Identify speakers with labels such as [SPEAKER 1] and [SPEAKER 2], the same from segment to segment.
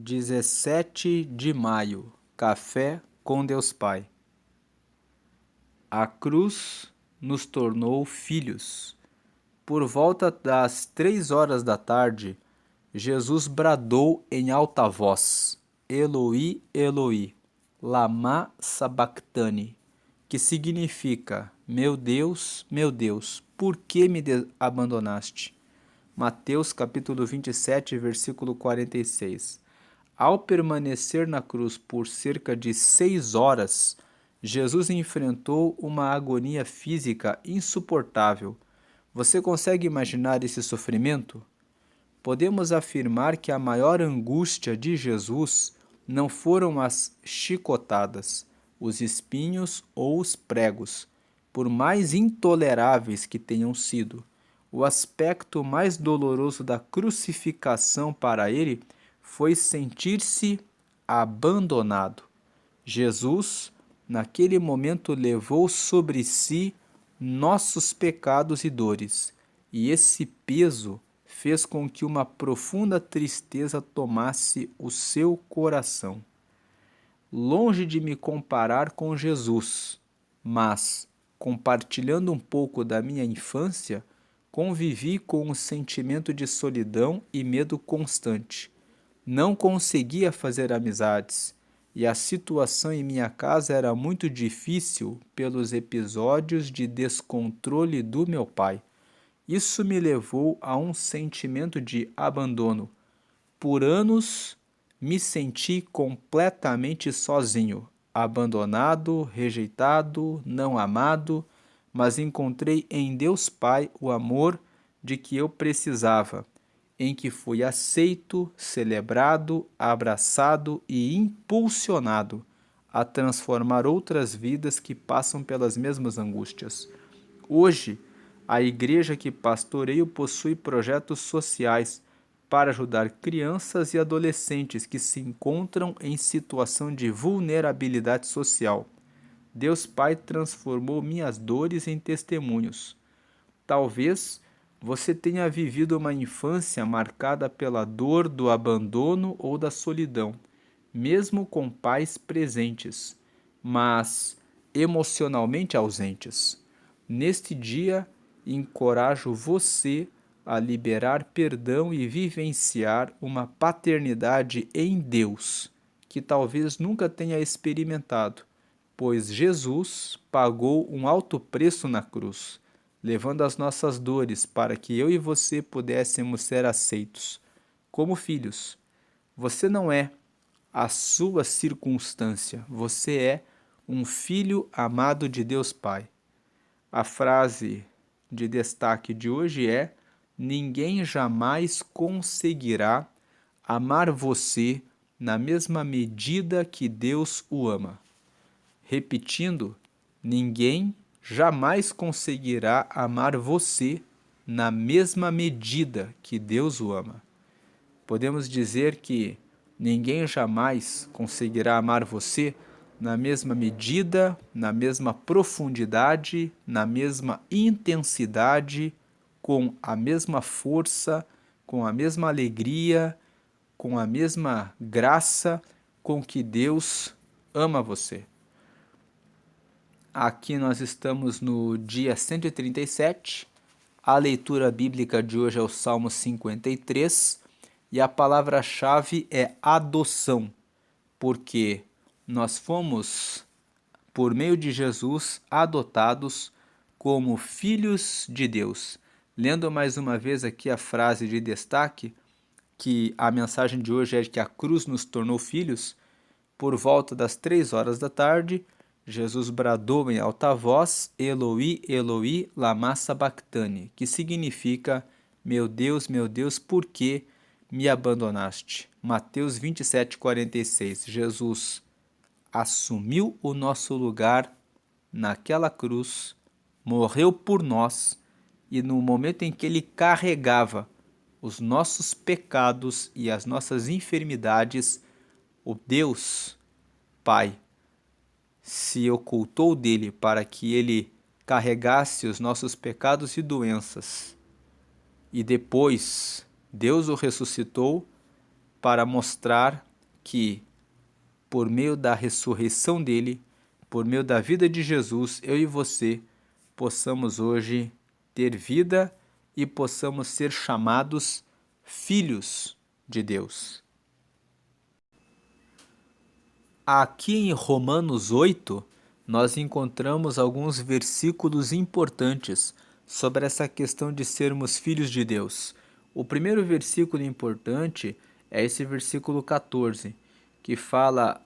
[SPEAKER 1] 17 de maio, Café com Deus Pai. A cruz nos tornou filhos. Por volta das 3 horas da tarde, Jesus bradou em alta voz: Eloi, Eloi, lama sabachthani, que significa: meu Deus, por que me abandonaste? Mateus capítulo 27, versículo 46. Ao permanecer na cruz por cerca de 6 horas, Jesus enfrentou uma agonia física insuportável. Você consegue imaginar esse sofrimento? Podemos afirmar que a maior angústia de Jesus não foram as chicotadas, os espinhos ou os pregos, por mais intoleráveis que tenham sido. O aspecto mais doloroso da crucificação para ele foi sentir-se abandonado. Jesus, naquele momento, levou sobre si nossos pecados e dores, e esse peso fez com que uma profunda tristeza tomasse o seu coração. Longe de me comparar com Jesus, mas, compartilhando um pouco da minha infância, convivi com o sentimento de solidão e medo constante. Não conseguia fazer amizades, e a situação em minha casa era muito difícil pelos episódios de descontrole do meu pai. Isso me levou a um sentimento de abandono. Por anos, me senti completamente sozinho, abandonado, rejeitado, não amado, mas encontrei em Deus Pai o amor de que eu precisava, em que fui aceito, celebrado, abraçado e impulsionado a transformar outras vidas que passam pelas mesmas angústias. Hoje, a igreja que pastoreio possui projetos sociais para ajudar crianças e adolescentes que se encontram em situação de vulnerabilidade social. Deus Pai transformou minhas dores em testemunhos. Talvez você tenha vivido uma infância marcada pela dor do abandono ou da solidão, mesmo com pais presentes, mas emocionalmente ausentes. Neste dia, encorajo você a liberar perdão e vivenciar uma paternidade em Deus, que talvez nunca tenha experimentado, pois Jesus pagou um alto preço na cruz, levando as nossas dores para que eu e você pudéssemos ser aceitos como filhos. Você não é a sua circunstância, você é um filho amado de Deus Pai. A frase de destaque de hoje é: ninguém jamais conseguirá amar você na mesma medida que Deus o ama. Repetindo, ninguém jamais conseguirá amar você na mesma medida que Deus o ama. Podemos dizer que ninguém jamais conseguirá amar você na mesma medida, na mesma profundidade, na mesma intensidade, com a mesma força, com a mesma alegria, com a mesma graça com que Deus ama você. Aqui nós estamos no dia 137. A leitura bíblica de hoje é o Salmo 53 e a palavra-chave é adoção, porque nós fomos, por meio de Jesus, adotados como filhos de Deus. Lendo mais uma vez aqui a frase de destaque, que a mensagem de hoje é que a cruz nos tornou filhos. Por volta das 3 horas da tarde, Jesus bradou em alta voz: Eloi, Eloi, lama sabachthani, que significa: meu Deus, por que me abandonaste? Mateus 27, 46. Jesus assumiu o nosso lugar naquela cruz, morreu por nós, e no momento em que ele carregava os nossos pecados e as nossas enfermidades, o Deus Pai se ocultou dele para que ele carregasse os nossos pecados e doenças. E depois Deus o ressuscitou para mostrar que, por meio da ressurreição dele, por meio da vida de Jesus, eu e você possamos hoje ter vida e possamos ser chamados filhos de Deus. Aqui em Romanos 8, nós encontramos alguns versículos importantes sobre essa questão de sermos filhos de Deus. O primeiro versículo importante é esse versículo 14, que fala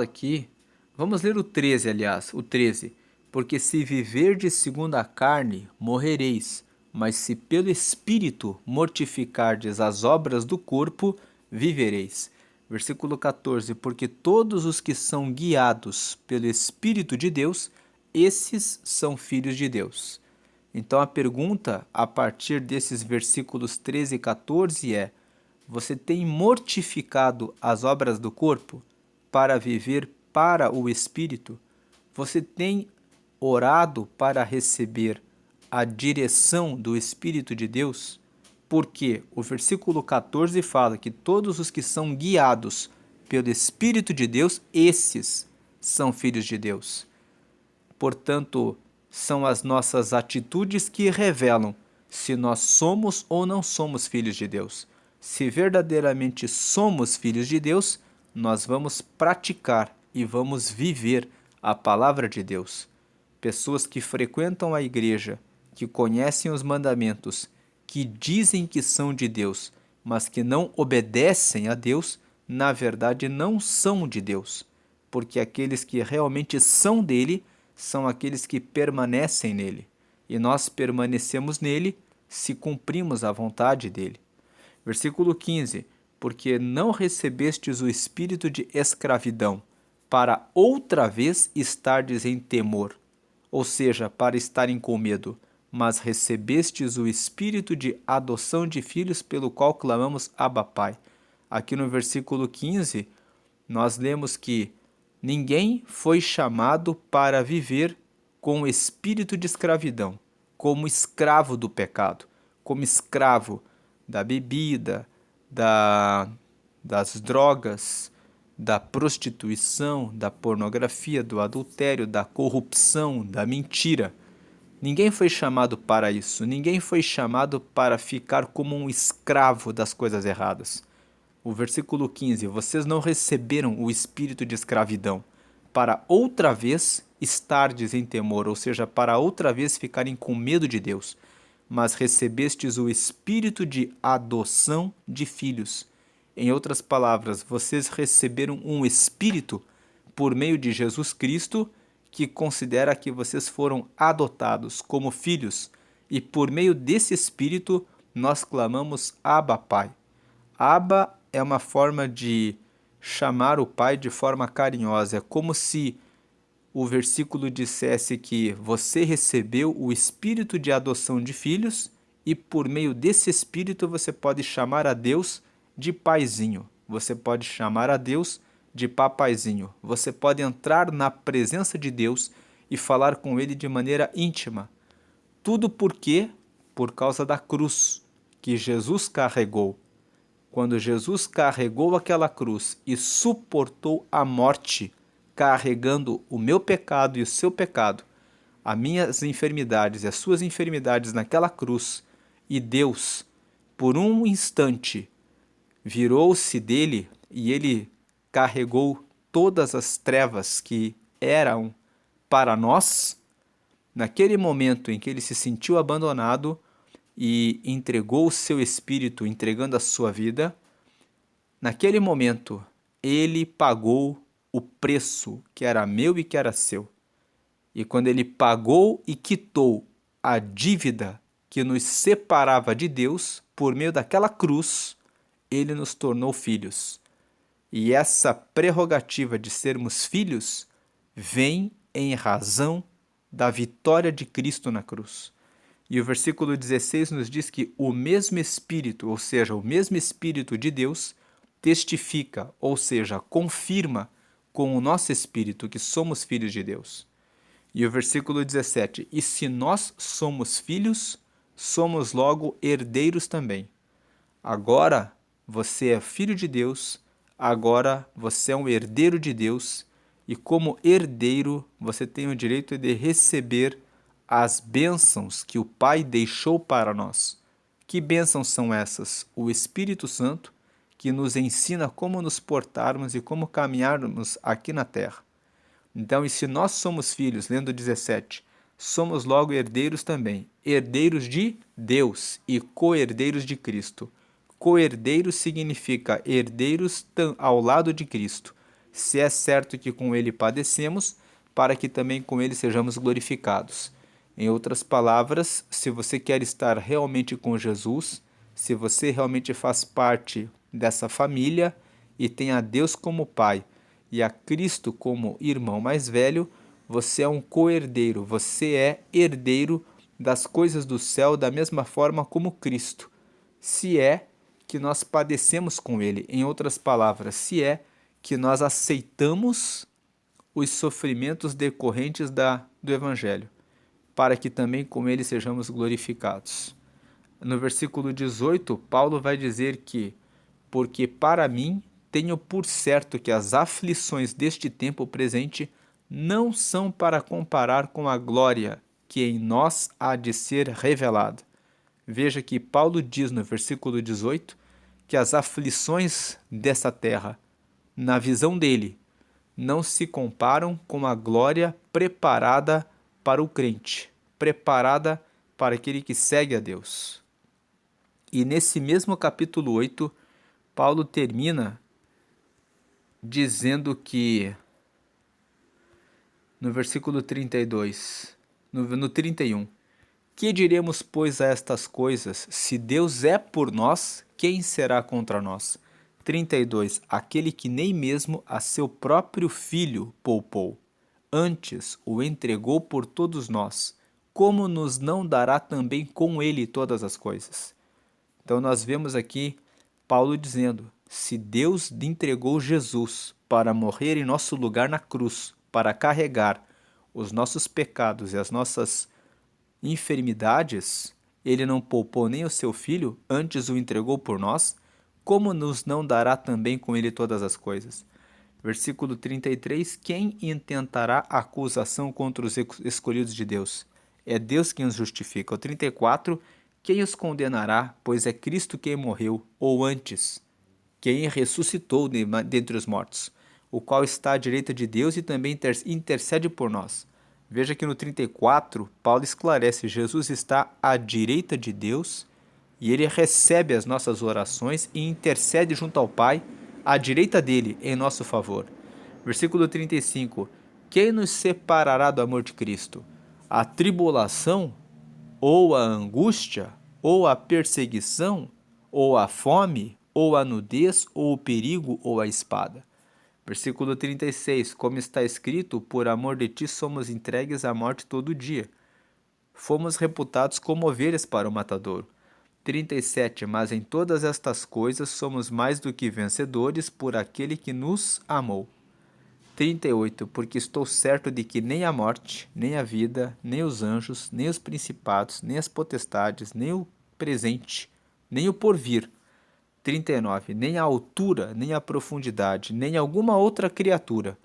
[SPEAKER 1] aqui, vamos ler o 13, aliás, o 13. Porque se viverdes segundo a carne, morrereis, mas se pelo Espírito mortificardes as obras do corpo, vivereis. Versículo 14, porque todos os que são guiados pelo Espírito de Deus, esses são filhos de Deus. Então a pergunta a partir desses versículos 13 e 14 é: você tem mortificado as obras do corpo para viver para o Espírito? Você tem orado para receber a direção do Espírito de Deus? Porque o versículo 14 fala que todos os que são guiados pelo Espírito de Deus, esses são filhos de Deus. Portanto, são as nossas atitudes que revelam se nós somos ou não somos filhos de Deus. Se verdadeiramente somos filhos de Deus, nós vamos praticar e vamos viver a palavra de Deus. Pessoas que frequentam a igreja, que conhecem os mandamentos, que dizem que são de Deus, mas que não obedecem a Deus, na verdade não são de Deus, porque aqueles que realmente são dele são aqueles que permanecem nele, e nós permanecemos nele se cumprimos a vontade dele. Versículo 15, porque não recebestes o espírito de escravidão, para outra vez estardes em temor, ou seja, para estarem com medo, mas recebestes o espírito de adoção de filhos, pelo qual clamamos Abba Pai. Aqui no versículo 15, nós lemos que ninguém foi chamado para viver com o espírito de escravidão, como escravo do pecado, como escravo da bebida, das drogas, da prostituição, da pornografia, do adultério, da corrupção, da mentira. Ninguém foi chamado para isso. Ninguém foi chamado para ficar como um escravo das coisas erradas. O versículo 15, vocês não receberam o espírito de escravidão para outra vez estardes em temor, ou seja, para outra vez ficarem com medo de Deus, mas recebestes o espírito de adoção de filhos. Em outras palavras, vocês receberam um espírito por meio de Jesus Cristo que considera que vocês foram adotados como filhos, e por meio desse espírito nós clamamos Abba Pai. Abba é uma forma de chamar o Pai de forma carinhosa. É como se o versículo dissesse que você recebeu o espírito de adoção de filhos e por meio desse espírito você pode chamar a Deus de paizinho. Você pode chamar a Deus de papaizinho. Você pode entrar na presença de Deus e falar com ele de maneira íntima. Tudo por causa da cruz que Jesus carregou. Quando Jesus carregou aquela cruz e suportou a morte, carregando o meu pecado e o seu pecado, as minhas enfermidades e as suas enfermidades naquela cruz, e Deus, por um instante, virou-se dele e ele carregou todas as trevas que eram para nós. Naquele momento em que ele se sentiu abandonado e entregou o seu espírito, entregando a sua vida, naquele momento ele pagou o preço que era meu e que era seu. E quando ele pagou e quitou a dívida que nos separava de Deus, por meio daquela cruz, ele nos tornou filhos. E essa prerrogativa de sermos filhos vem em razão da vitória de Cristo na cruz. E o versículo 16 nos diz que o mesmo Espírito, ou seja, o mesmo Espírito de Deus, testifica, ou seja, confirma com o nosso espírito que somos filhos de Deus. E o versículo 17, e se nós somos filhos, somos logo herdeiros também. Agora, você é filho de Deus, agora você é um herdeiro de Deus, e como herdeiro, você tem o direito de receber as bênçãos que o Pai deixou para nós. Que bênçãos são essas? O Espírito Santo, que nos ensina como nos portarmos e como caminharmos aqui na terra. Então, e se nós somos filhos, lendo 17, somos logo herdeiros também, herdeiros de Deus e co-herdeiros de Cristo. Co-herdeiros significa herdeiros ao lado de Cristo. Se é certo que com ele padecemos, para que também com ele sejamos glorificados. Em outras palavras, se você quer estar realmente com Jesus, se você realmente faz parte dessa família e tem a Deus como Pai e a Cristo como irmão mais velho, você é um co-herdeiro, você é herdeiro das coisas do céu da mesma forma como Cristo. Se é que nós padecemos com ele, em outras palavras, se é que nós aceitamos os sofrimentos decorrentes do Evangelho, para que também com ele sejamos glorificados. No versículo 18, Paulo vai dizer que, porque para mim tenho por certo que as aflições deste tempo presente não são para comparar com a glória que em nós há de ser revelada. Veja que Paulo diz no versículo 18 que as aflições dessa terra, na visão dele, não se comparam com a glória preparada para o crente, preparada para aquele que segue a Deus. E nesse mesmo capítulo 8, Paulo termina dizendo que, no versículo 32, no 31, que diremos, pois, a estas coisas? Se Deus é por nós, quem será contra nós? 32. Aquele que nem mesmo a seu próprio filho poupou, antes o entregou por todos nós, como nos não dará também com ele todas as coisas? Então nós vemos aqui Paulo dizendo, se Deus entregou Jesus para morrer em nosso lugar na cruz, para carregar os nossos pecados e as nossas enfermidades, ele não poupou nem o seu filho, antes o entregou por nós, como nos não dará também com ele todas as coisas? Versículo 33, quem intentará acusação contra os escolhidos de Deus? É Deus quem os justifica. O 34, quem os condenará? Pois é Cristo quem morreu, ou antes, quem ressuscitou dentre os mortos, o qual está à direita de Deus e também intercede por nós. Veja que no 34, Paulo esclarece, Jesus está à direita de Deus e ele recebe as nossas orações e intercede junto ao Pai, à direita dele, em nosso favor. Versículo 35, quem nos separará do amor de Cristo? A tribulação, ou a angústia, ou a perseguição, ou a fome, ou a nudez, ou o perigo, ou a espada? Versículo 36, como está escrito, por amor de ti somos entregues à morte todo dia. Fomos reputados como ovelhas para o matadouro. 37, mas em todas estas coisas somos mais do que vencedores por aquele que nos amou. 38, porque estou certo de que nem a morte, nem a vida, nem os anjos, nem os principados, nem as potestades, nem o presente, nem o porvir, 39. Nem a altura, nem a profundidade, nem alguma outra criatura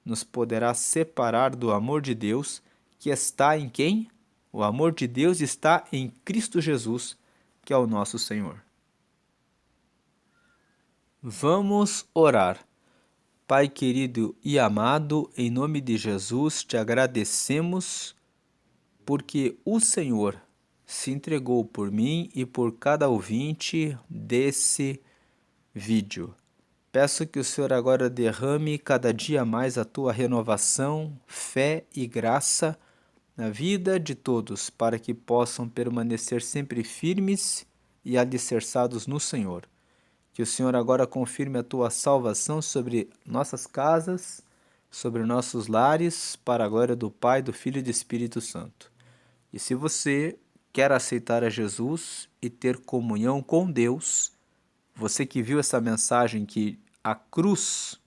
[SPEAKER 1] nos poderá separar do amor de Deus que está em quem? O amor de Deus está em Cristo Jesus, que é o nosso Senhor. Vamos orar. Pai querido e amado, em nome de Jesus te agradecemos porque o Senhor se entregou por mim e por cada ouvinte desse vídeo. Peço que o Senhor agora derrame cada dia mais a tua renovação, fé e graça na vida de todos, para que possam permanecer sempre firmes e alicerçados no Senhor. Que o Senhor agora confirme a tua salvação sobre nossas casas, sobre nossos lares, para a glória do Pai, do Filho e do Espírito Santo. E se você quer aceitar a Jesus e ter comunhão com Deus, você que viu essa mensagem que a cruz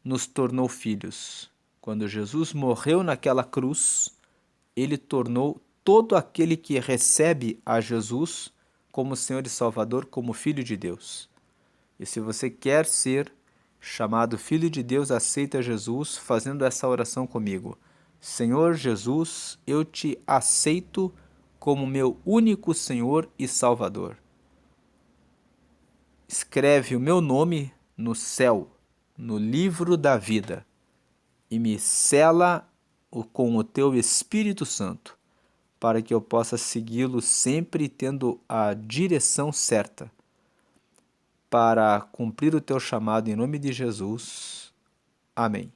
[SPEAKER 1] nos tornou filhos. Quando Jesus morreu naquela cruz, ele tornou todo aquele que recebe a Jesus como Senhor e Salvador, como Filho de Deus. E se você quer ser chamado Filho de Deus, aceita Jesus fazendo essa oração comigo. Senhor Jesus, eu te aceito como meu único Senhor e Salvador. Escreve o meu nome no céu, no livro da vida, e me sela com o teu Espírito Santo, para que eu possa segui-lo sempre tendo a direção certa, para cumprir o teu chamado em nome de Jesus. Amém.